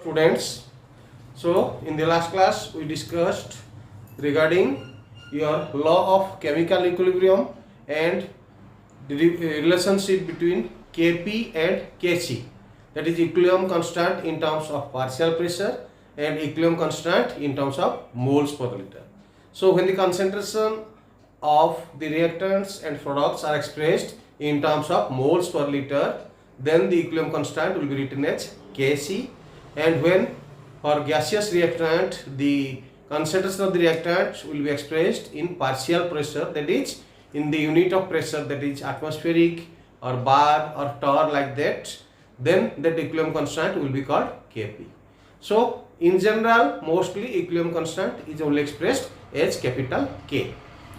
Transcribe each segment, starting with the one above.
Students, so in the last class we discussed regarding your law of chemical equilibrium and the relationship between Kp and Kc, that is equilibrium constant in terms of partial pressure and equilibrium constant in terms of moles per liter. So when the concentration of the reactants and products are expressed in terms of moles per liter, then the equilibrium constant will be written as Kc. And when for gaseous reactant the concentration of the reactant will be expressed in partial pressure, that is in the unit of pressure, that is atmospheric or bar or torr, like that, then that equilibrium constant will be called Kp. So in general, mostly equilibrium constant is only expressed as capital K.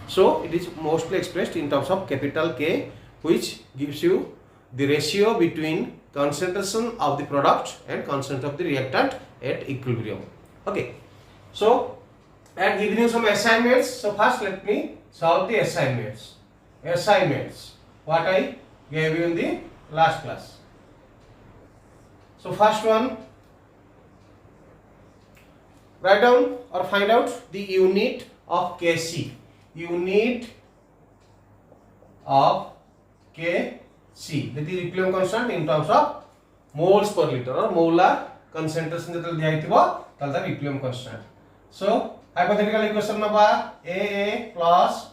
So it is mostly expressed in terms of capital K, which gives you the ratio between concentration of the product and concentration of the reactant at equilibrium. Okay, so I am giving you some assignments. So first let me solve the assignments. What I gave you in the last class. So first one, write down or find out the unit of Kc. Unit of Kc, that is equilibrium constant in terms of moles per liter or molar concentration जेतल दिया हितबो तल ता equilibrium constant. So hypothetical equation नबा AA plus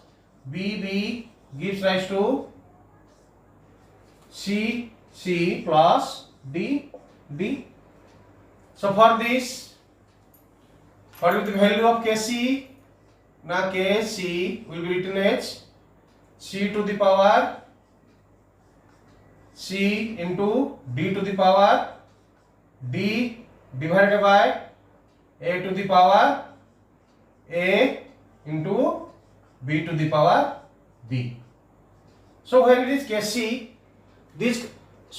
BB gives rise to CC plus DD. So for this, what will the value of Kc? Now Kc will be written as C to the power C into D to the power D divided by A to the power A into B to the power B. So when it is Kc, this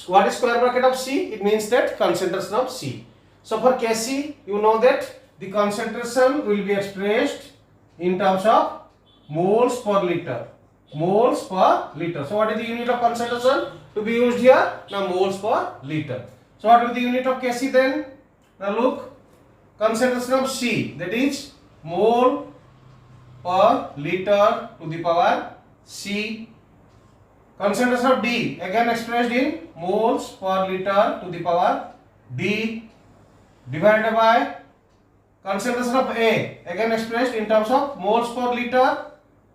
what is square bracket of C? It means that concentration of C. So for Kc, you know that the concentration will be expressed in terms of moles per liter. Moles per liter. So what is the unit of concentration to be used here? Now moles per liter. So what will be the unit of Kc then? Now look, concentration of C, that is mole per liter to the power C. Concentration of D, again expressed in moles per liter to the power D, divided by concentration of A, again expressed in terms of moles per liter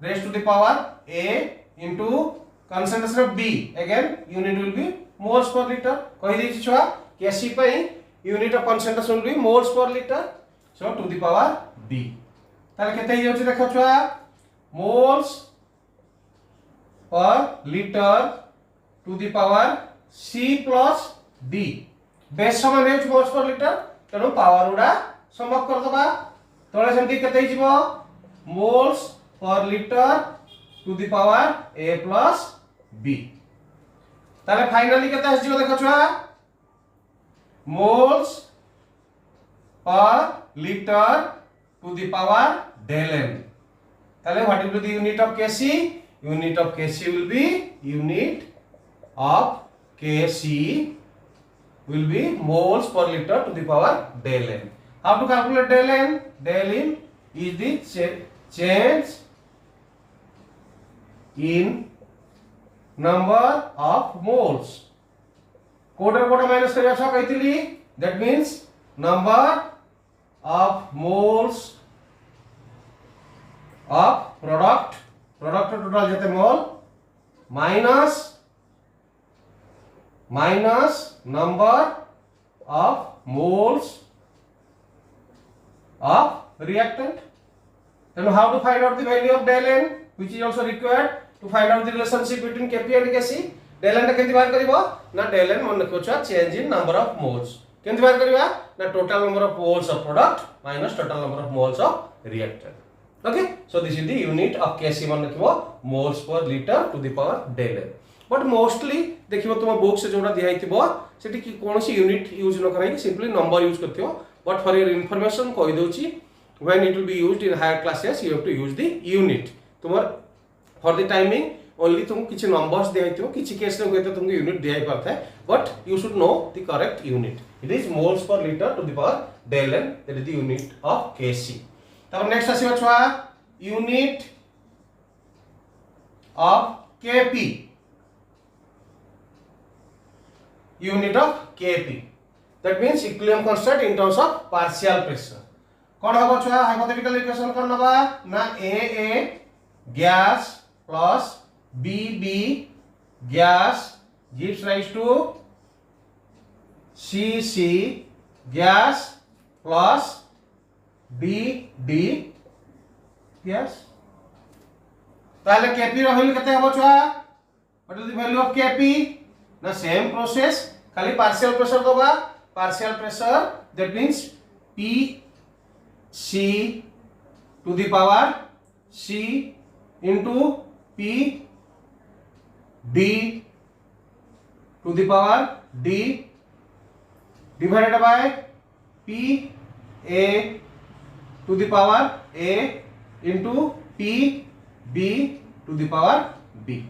raised to the power A into concentration of B, again unit will be moles per liter. कही देछि छुआ Kc पई unit of concentration will be moles per liter, so to the power B. ताले केते हियो छि देखो छुआ, moles per liter to the power C plus D. Base समान है मोल्स पर लिटर, तेणु पावर उडा समक कर दबा. तळे सेमति केते हिजिबो moles per liter to the power A plus B. ताले फाइनली केते हिजिबो देखो छुआ, moles per liter to the power del n. ताले what will be the unit of Kc? Unit of Kc will be moles per liter to the power del n. How to calculate del n? Del n is the change in number of moles. Quarter minus करिया छ कहितली, that means number of moles of product total जेते मोल minus number of moles of reactant. Then how to find out the value of del n, which is also required to find out the relationship between Kp and Kc. Del n केमति बाहर करिवो ना, del n मन रखो छ change in number of moles. केमति बाहर करिवा ना, total number of moles of product minus total number of moles of reactant. Okay, so this is the unit of Kc मन रखिवो moles per liter to the power del n. But mostly देखिबो तुम book से जोडा दिया हितबो सेठी कि कोनोसी unit use न कराई, simply number use करथियो. But for your information कहि दोछि, when it will be used in higher classes you have to use the unit. तुमर for the timing only तुम किछि numbers दिया हितबो, किछि केस रे होय तो तुमको यूनिट दिया ही पड़ता है, but you should know the correct unit. It is moles per liter to the power del n, that is the unit of kc. तब next आसीबा छुआ unit of kp, unit of kp, that means equilibrium constant in terms of partial pressure. कौन होगा छुआ hypothetical equation कौन नबा ना AA gas plus BB gas gives rise to CC gas plus BD gas. ताले Kp रो value केते होबो छुआ? What is the value of Kp? ना same process, खाली partial pressure दोबा, partial pressure, that means P C to the power C into P D to the power D divided by P A to the power A into P B to the power B.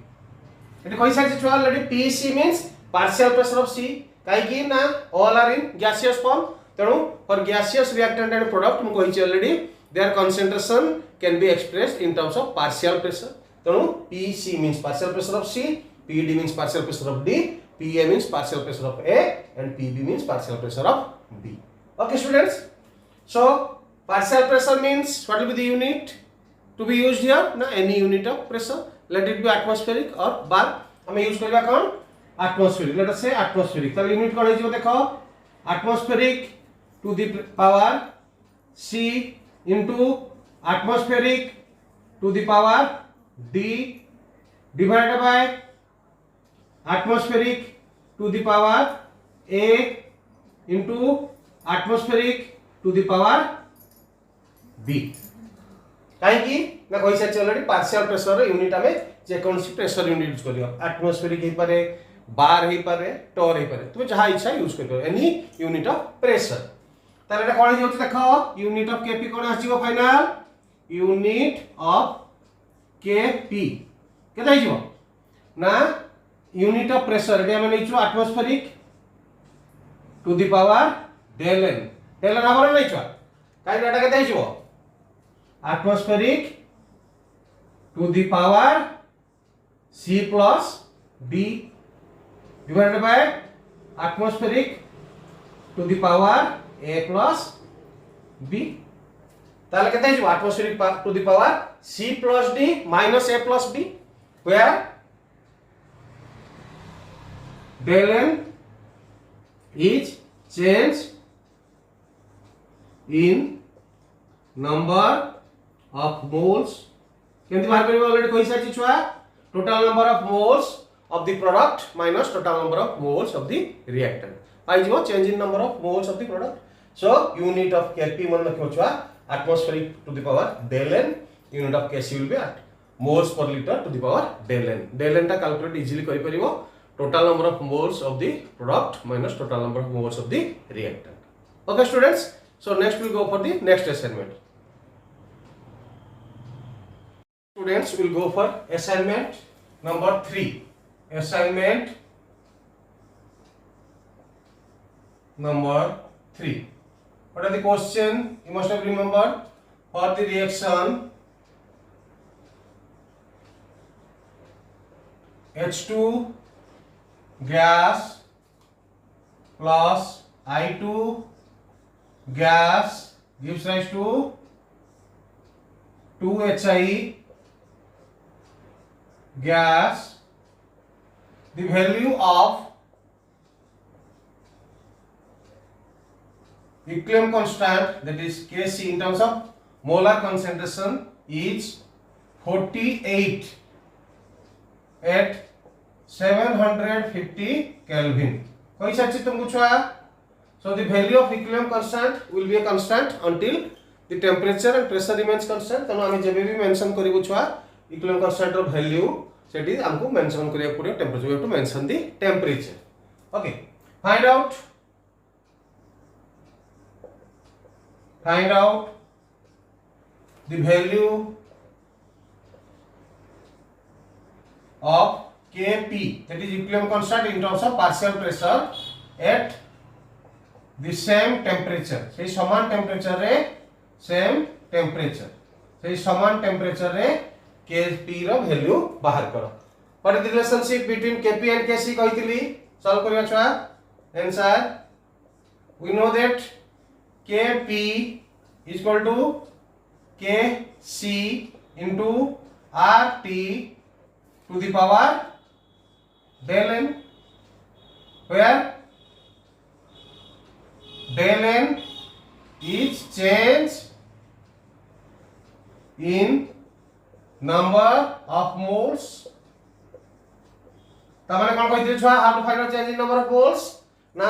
Eighty कहि size छुआ already PC means partial pressure of C, काई कि ना all are in gaseous form, तेणु for gaseous reactant and product मु कहि already their concentration can be expressed in terms of partial pressure. तेणु PC means partial pressure of C, PD means partial pressure of D, PA means partial pressure of A, and PB means partial pressure of B. Okay students, so partial pressure means what will be the unit to be used here? Na any unit of pressure, let it be atmospheric or bar. हमें use करबा कोन atmospheric, let us say atmospheric. तो unit कोन हो देखो atmospheric to the power C into atmospheric to the power D divided by atmospheric to the power A into atmospheric to the power B. काहेकि ना कहि से already partial pressure unit हमें जे कौन सी pressure unit use करियो, atmospheric हे पारे, बार हे पारे, टोर हे पारे, तुम जहां इच्छा यूज करियो एनी यूनिट ऑफ प्रेशर. ताले एटा कोन होची देखो यूनिट ऑफ केपी कोन आसीबो फाइनल यूनिट ऑफ केपी केते आइबो ना यूनिट ऑफ प्रेशर एटा हम लेइछु atmospheric to the power del n, del n हमर लेइछु काई डाटा केते आइबो atmospheric to the power C plus D divided by atmospheric to the power A plus B. ताले केते हिजो atmospheric to the power C plus D minus A plus B, where del n is changed in number of moles. केमति बाहर करबो already कहि साची छुआ total number of moles of the product minus total number of moles of the reactant, आई जिवो change in number of moles of the product. So unit of Kp मन रखियो छुआ atmospheric to the power del n, unit of Kc will be at moles per liter to the power del n. del n ता calculate easily करि परिबो total number of moles of the product minus total number of moles of the reactant. Okay students, so next we will go for the next assignment. Students will go for assignment number 3. Assignment number 3. What are the question? You must have remembered for the reaction H2 gas plus I2 gas gives rise to 2HI gas. The value of equilibrium constant, that is Kc in terms of molar concentration, is 48 at 750 Kelvin. कोई सच्ची तुमको छुआ. So the value of equilibrium constant will be a constant until the temperature and pressure remains constant. तनो हमें जब भी mention करिबो छुआ equilibrium constant of value सेटी हमको मेंशन करिया पड़ियो temperature. We have to mention the temperature. Okay, find out the value of Kp, that is equilibrium constant in terms of partial pressure at the same temperature से समान temperature रे same temperature से समान temperature रे Kp रो value बाहर करो what is the relationship between Kp and Kc कहितली solve करिया छुआ answer we know that Kp is equal to Kc into RT to the power del n where del n is change in number of moles तमाने कोन कहितले छुआ how to find out change in number of moles ना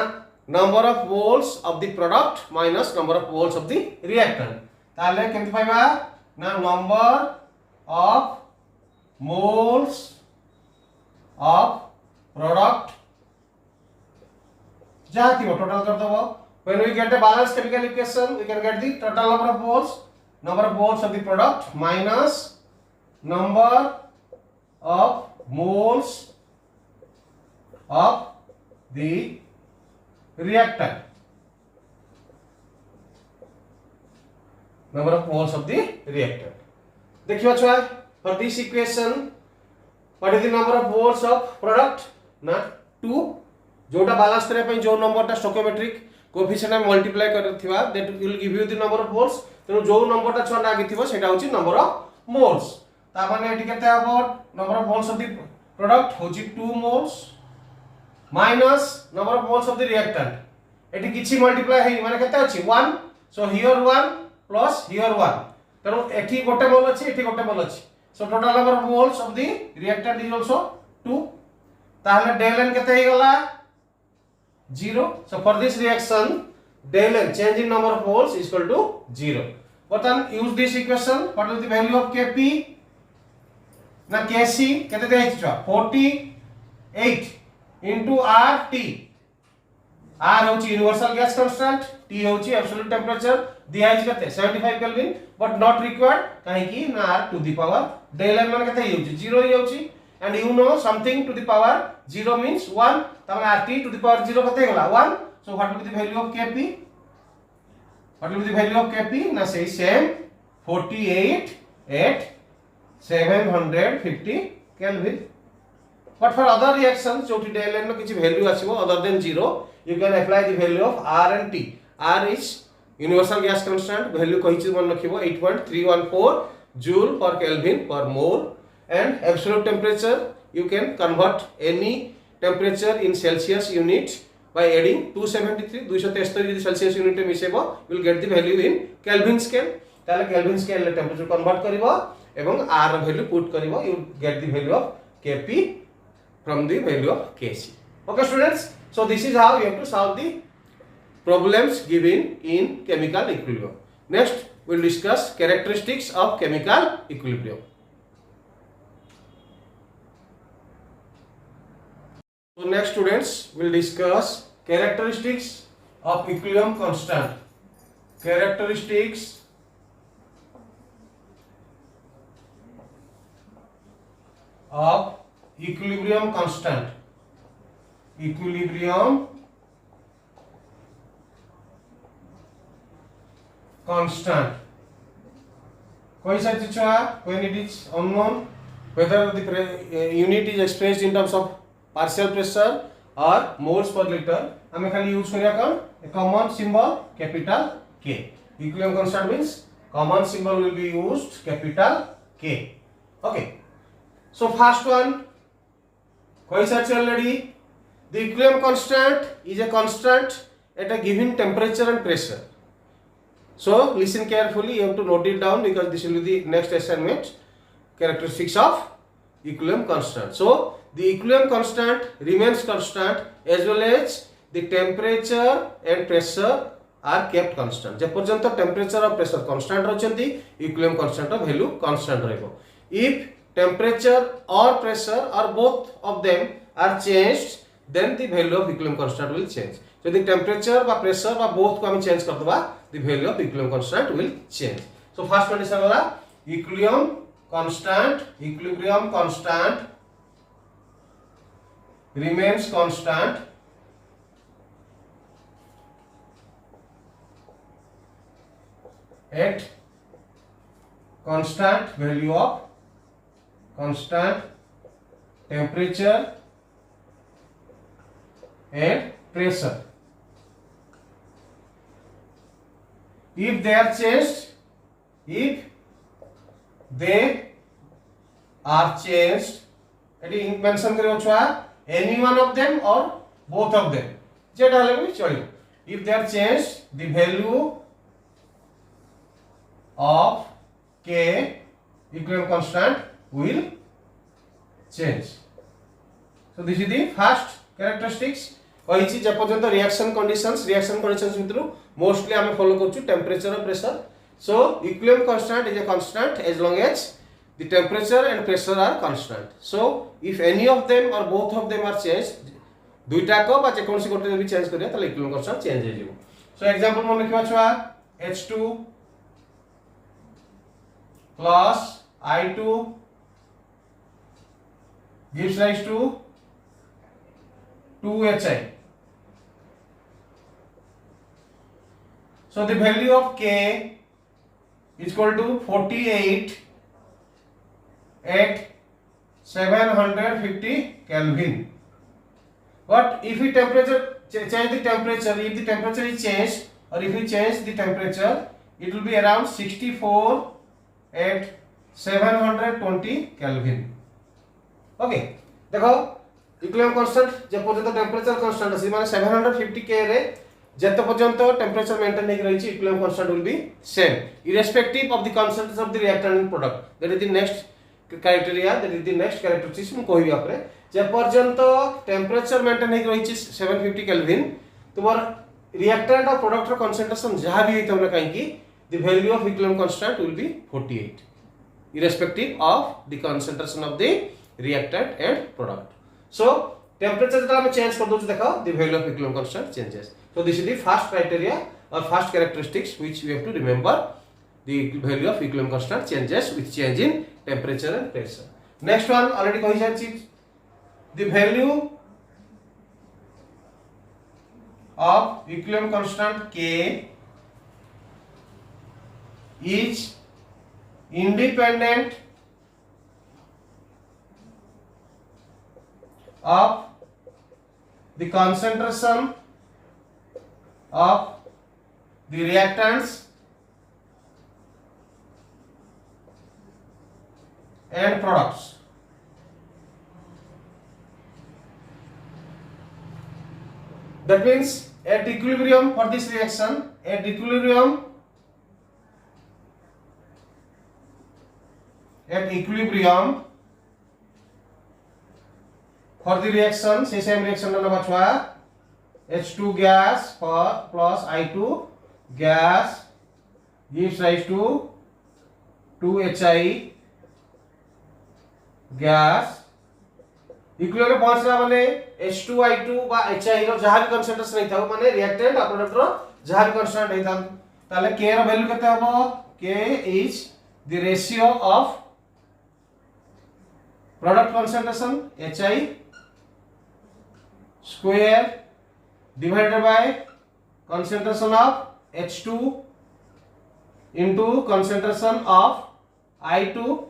number of moles of the product minus number of moles of the reactant ताले केमति पाइबा ना number of moles of product जहाँ थी वो टोटल कर दो when we get a balanced chemical equation we can get the total number of moles of the product minus number of moles of the reactant number of moles of the reactant देखियो छुआ for this equation what is the number of moles of product ना 2 जोटा balance करे पई जो नंबरटा stoichiometric coefficient में multiply करथिबा that will give you the number of moles तेनु जो नंबरटा छना आगिथिबो सेटा होची नंबर ऑफ मोल्स ता माने एटी केते हबो number of moles of the product होची 2 moles minus number of moles of the reactant eighty किछि मल्टीप्लाई हेई माने केते अछि 1 सो हियर 1 प्लस हियर 1 तेनु एठी गोटे मोल अछि एठी गोटे मोल अछि so total number of moles of the reactant is also 2 ताहले del n केते हे गला 0 so for this reaction del n change in number of moles is equal to 0 but then use this equation what is the value of Kp na Kc केते दे हिचो 48 into RT R होची universal gas constant T होची absolute temperature दिया hitch केते 75 Kelvin but not required काहे की ना R to the power del n मान केते होची 0 ही होची and you know something to the power 0 means 1 तमाने RT to the power 0 केते गला 1 so what will be the value of Kp ना say same 48 at 750 Kelvin but for other reactions जो del n no किछि value आसीबो other than 0 you can apply the value of R and T R is universal gas constant value कहिछि मन रखिबो 8.314 joule per Kelvin per mole and absolute temperature you can convert any temperature in Celsius unit by adding 273 यदि Celsius unit में मिसेबो you will get the value in Kelvin scale ताले Kelvin scale ले temperature convert करिवो एवं R value put करिवो you get the value of Kp from the value of Kc okay students so this is how you have to solve the problems given in chemical equilibrium next we will discuss characteristics of chemical equilibrium. So next students will discuss characteristics of equilibrium constant. Characteristics of equilibrium constant. Equilibrium constant. कोई सा चीज़ when it is unknown whether the unit is expressed in terms of partial pressure or moles per liter हमें खाली use करिया कौन a common symbol capital K equilibrium constant means common symbol will be used capital K okay so first one कोई सा already the equilibrium constant is a constant at a given temperature and pressure so listen carefully you have to note it down because this will be the next assignment characteristics of equilibrium constant so the equilibrium constant remains constant as well as the temperature and pressure are kept constant जे पर्यंत temperature और pressure constant रहचंती equilibrium constant of value constant रहबो if temperature or pressure or both of them are changed then the value of equilibrium constant will change so the temperature or pressure or both को हम change कर दबा the value of equilibrium constant will change so first one is वाला equilibrium constant remains constant at constant value of constant temperature and pressure. If they are changed, if they are changed, eighty mention करियो छुआ any one of them or both of them, जेटा हले भी चलियो. If they are changed, the value of K equilibrium constant will change. So this is the first characteristics. कहिछि जे पर्यंत reaction conditions भितर mostly आमे follow करछु temperature और pressure. So equilibrium constant is a constant as long as the temperature and pressure are constant. So if any of them or both of them are changed, दुईटा को बा जे कोनसी गोटे भी change करिया त इक्विलिब्रियम कांस्टेंट चेंज हो जिवो. सो एग्जांपल मन लिखवा छुआ H2 plus I2 gives rise to 2HI. So the value of K is equal to 48 at 750 Kelvin. But if we change the temperature, if the temperature is changed, or if we change the temperature, it will be around 64 at 720 Kelvin. Okay, देखो equilibrium constant जे पर्यंत temperature constant अछि माने 750 K रे जत पर्यंत temperature maintain हे रही equilibrium constant will be same irrespective of the concentration of the reactant and product. That is the next criteria, that is the next characteristics मु कहबी आपरे. जे पर्यंत टेम्परेचर मेंटेन हे रही 750 केल्विन तुमर रिएक्टेंट और प्रोडक्ट रो concentration जहां भी हेतौ ना काहे कि the value of equilibrium constant will be 48 irrespective of the concentration of the reactant and product. So temperature जब हम चेंज कर दो देखो the value of equilibrium constant changes. So this is the first criteria or first characteristics which we have to remember. The value of equilibrium constant changes with change in temperature and pressure. Next one already कही जाछि the value of equilibrium constant K is independent of the concentration of the reactants and products. That means at equilibrium for this reaction, at equilibrium for the reaction, say same reaction na bachwa H2 gas plus I2 gas gives rise to 2HI gas. Equilibrium पहुंचला माने H2I2 बा HI रो जहां भी concentration नै थाउ माने reactant आ product रो जहां भी concentration नै थाउ ताले K रो वैल्यू केते हबो. K is the ratio of product concentration HI square divided by concentration of H2 into concentration of I2.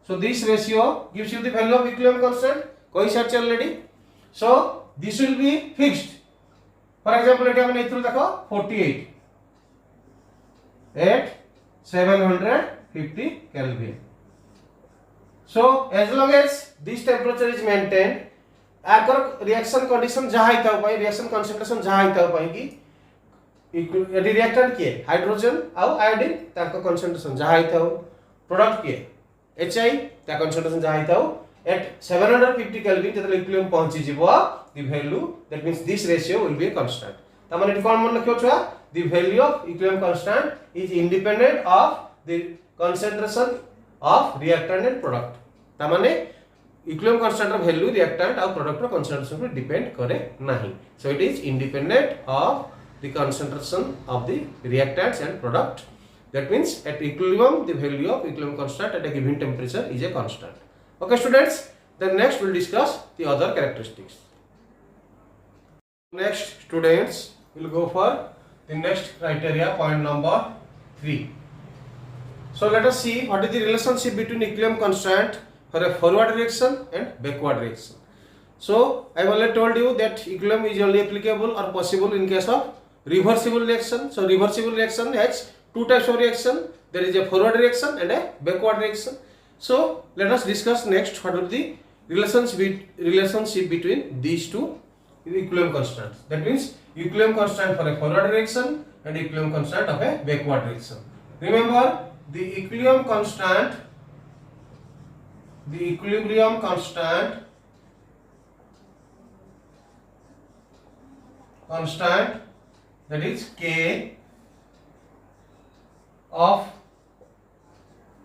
So this ratio gives you the value of equilibrium constant. कोई search already. So this will be fixed. For example, एटा हम नेथु देखो 48 at 750 Kelvin. So as long as this temperature is maintained, आकर reaction condition जहां हिताउ पाई reaction concentration जहां हिताउ पाई कि reactant के hydrogen आउ iodine ताको कंसंट्रेशन जहां हिताउ प्रोडक्ट के HI ता कंसंट्रेशन जहां हिताउ at 750 Kelvin जतले इक्विलिब्रियम पहुंची जिवो the value, that means this ratio will be a constant. त माने कोन मन लखियो छुआ the value of equilibrium constant is independent of the concentration of reactant and product. त माने equilibrium constant ର value reactant और product ର concentration पर depend करे नाही. So it is independent of the concentration of the reactants and product. That means at equilibrium the value of equilibrium constant at a given temperature is a constant. Okay students, then next we'll discuss the other characteristics. Next students will go for the next criteria, point number 3. So let us see what is the relationship between equilibrium constant for a forward reaction and backward reaction. So I have already told you that equilibrium is only applicable or possible in case of reversible reaction. So reversible reaction has two types of reaction. There is a forward reaction and a backward reaction. So let us discuss next what is the relationship between these two equilibrium constants. That means equilibrium constant for a forward reaction and equilibrium constant of a backward reaction. Remember the equilibrium constant that is K of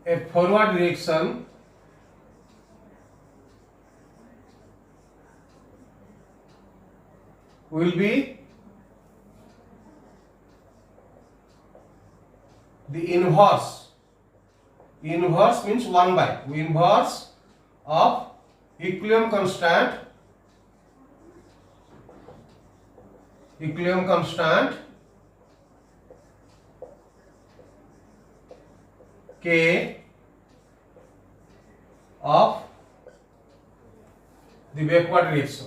a forward reaction will be the inverse means 1 by inverse of equilibrium constant K of the backward reaction.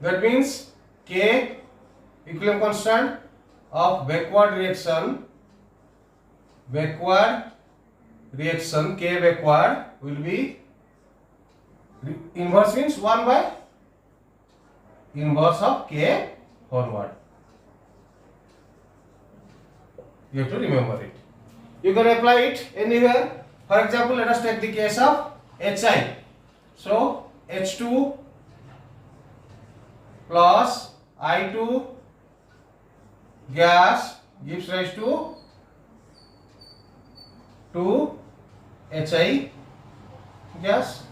That means K equilibrium constant of backward reaction K backward will be inverse means 1 by inverse of K forward. You have to remember it. You can apply it anywhere. For example, let us take the case of HI. So H2 plus I2 gas gives rise to HI gas.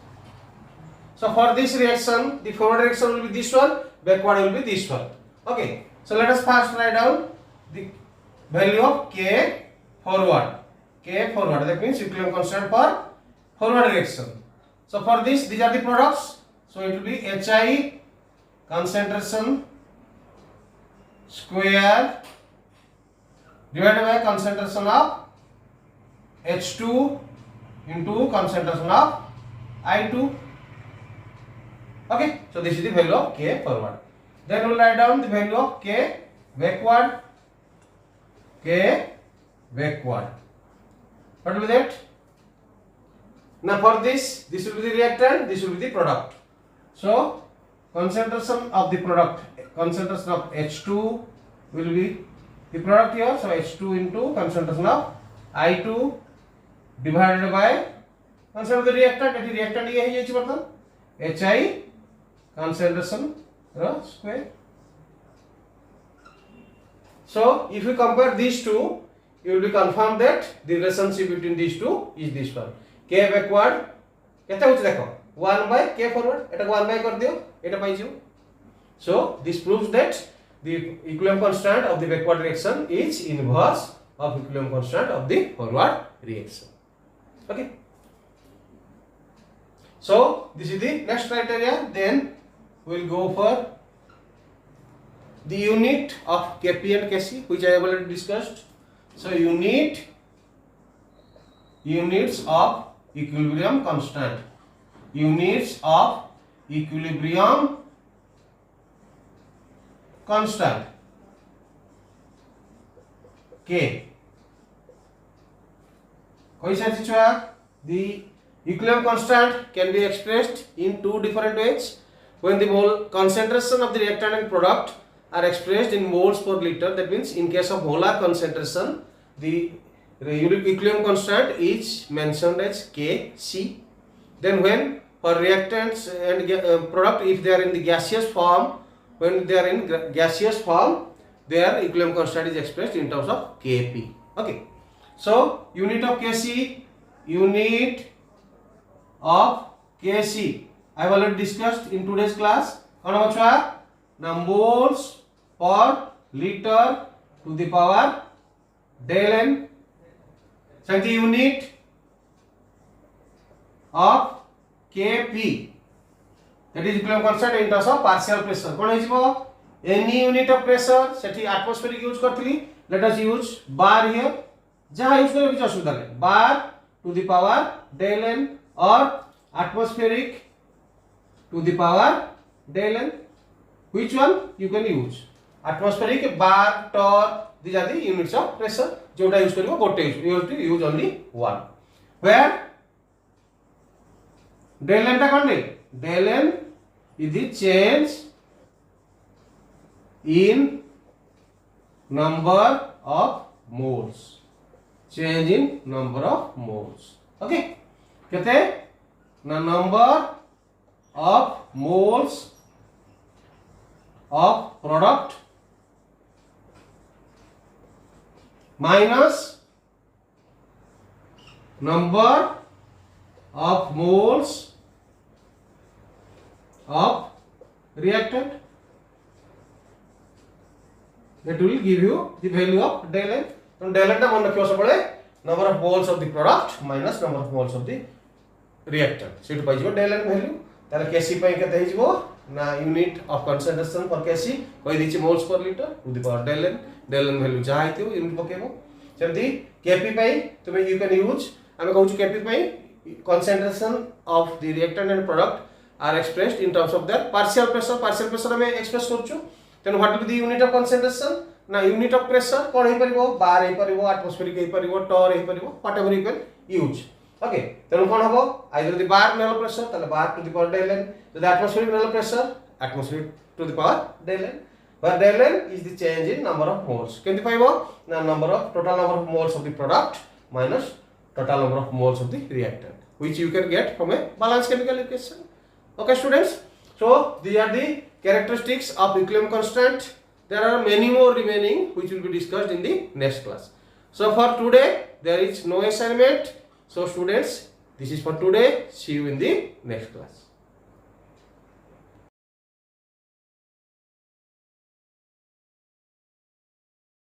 So for this reaction, the forward reaction will be this one, backward will be this one. Okay. So let us first write down the value of K forward. That means equilibrium constant for forward reaction. So for this, these are the products. So it will be HI concentration square divided by concentration of H2 into concentration of I2. Okay, so this is the value of K forward. Then we will write down the value of K backward. What will be that? Now for this will be the reactant, this will be the product. So concentration of the product, concentration of H2 will be the product here. So H2 into concentration of I2 divided by concentration of the reactant. That is reactant here is HI concentration square. So if you compare these two, you will be confirmed that the relationship between these two is this one. K backward केते होछ देखो 1 by K forward eta 1 by कर दियो eta pi Jio. So this proves that the equilibrium constant of the backward reaction is inverse of equilibrium constant of the forward reaction. Okay. So this is the next criteria. Then we will go for the unit of Kp and Kc, which I have already discussed. So units of equilibrium constant. Units of equilibrium constant K. The equilibrium constant can be expressed in two different ways. When the mole concentration of the reactant and product are expressed in moles per liter, that means in case of molar concentration, the equilibrium constant is mentioned as Kc. Then when for reactants and product, if they are in the gaseous form, when they are in gaseous form, their equilibrium constant is expressed in terms of Kp. Okay. So unit of Kc, I have already discussed in today's class. Now moles per liter to the power del n. So the unit of Kp, that is equilibrium constant in terms of partial pressure कोन हे जिवो any unit of pressure सेठी atmospheric use करथली let us use bar here जहां use करे किछ असुविधा नै bar to the power del n or atmospheric to the power del n which one you can use atmospheric bar torr these are the units of pressure जोटा use करिवो गोटे use only one where del n टा कोन नै del n is the change in number of moles change in number of moles okay kete na number of moles of product minus number of moles of reactant that will give you the value of del n so del n टा मन रखियो सबले number of moles of the product minus number of moles of the reactant सेट पाइ जिवो del n value ताले Kc पई केते हि जिवो ना unit of concentration for Kc कहि दिछि moles per liter to the power del n value जा आइतियो unit पकेबो सेमति Kp पई तुमे you can use आमे कहू छु Kp पई concentration of the reactant and product are expressed in terms of their partial pressure हमें express करछु then what will be the unit of concentration ना unit of pressure cone hey परिबो bar hey परिबो atmospheric hey परिबो torr hey परिबो whatever you can use okay then कोन हबो either the bar level pressure तले bar to the power del n so the atmospheric level pressure atmospheric to the power del n where del n is the change in number of moles केमति पाइबो ना total number of moles of the product minus total number of moles of the reactant which you can get from a balanced chemical equation okay students so these are the characteristics of equilibrium constant there are many more remaining which will be discussed in the next class so for today there is no assignment so students this is for today see you in the next class